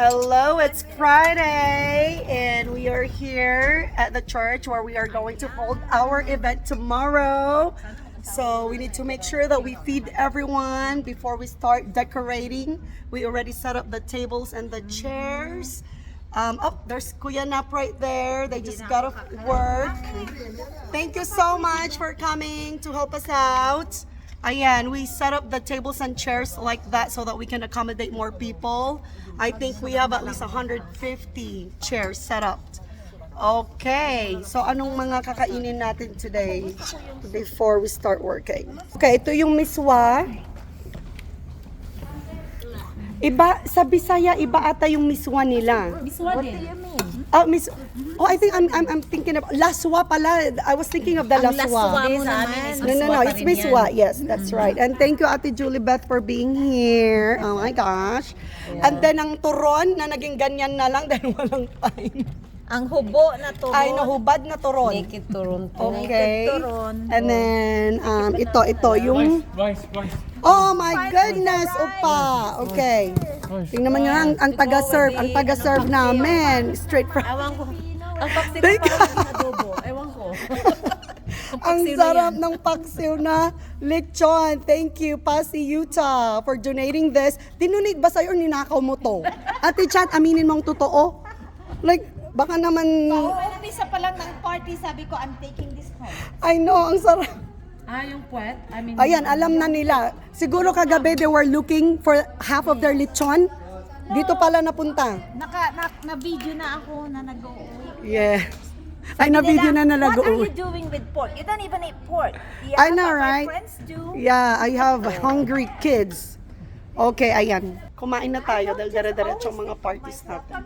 Hello, it's Friday, and we are here at the church where we are going to hold our event tomorrow. So we need to make sure that we feed everyone before we start decorating. We already set up the tables and the chairs. Oh, there's Kuya Nap right there. They just got off work. Thank you so much for coming to help us out. Ayan, we set up the tables and chairs like that so that we can accommodate more people. I think we have at least 150 chairs set up. Okay, so anong mga kakainin natin today before we start working? Okay, ito yung miswa. Iba, sa Bisaya, iba ata yung miswa nila. What do you mean? Oh, I think I'm thinking of laswa pala. I was thinking of the laswa. Laswa mo sa amin is No, it's miswa. Yes, that's right. And thank you, Ate Julie Beth, for being here. Oh my gosh. And then ang turon na naging ganyan na lang dahil walang time. Ang hubo na turon. Ay, nahubad na turon. Naked turon. Okay. Naked turon. And then, ito, yung... Rice. Oh my goodness, upa. Okay. Tingnan mo nyo, ang taga-serve namin. Straight from... Ewan ko. Ang paksiw parang adobo. Ewan ko. Ang sarap ng paksiw na lechon. Thank you, Pasi Utah, for donating this. Dinonate ba sa'yo or ninakaw mo to? Ate Chat, aminin mong totoo. Like, baka naman... Isa pa lang ng party, sabi ko, I'm taking this home. I know, ang sarap. Yung puwet? Ayan, alam na nila. Siguro kagabi they were looking for half of their lechon. Dito pala napunta. Na-video na ako na nag-uwi. Yes. Ay, na-video na What are nalago. you doing with pork? You don't even eat pork. I know, But right? My friends do. Yeah, I have hungry kids. Okay, ayan. Kumain na tayo dahil dire-diretso ang mga parties natin.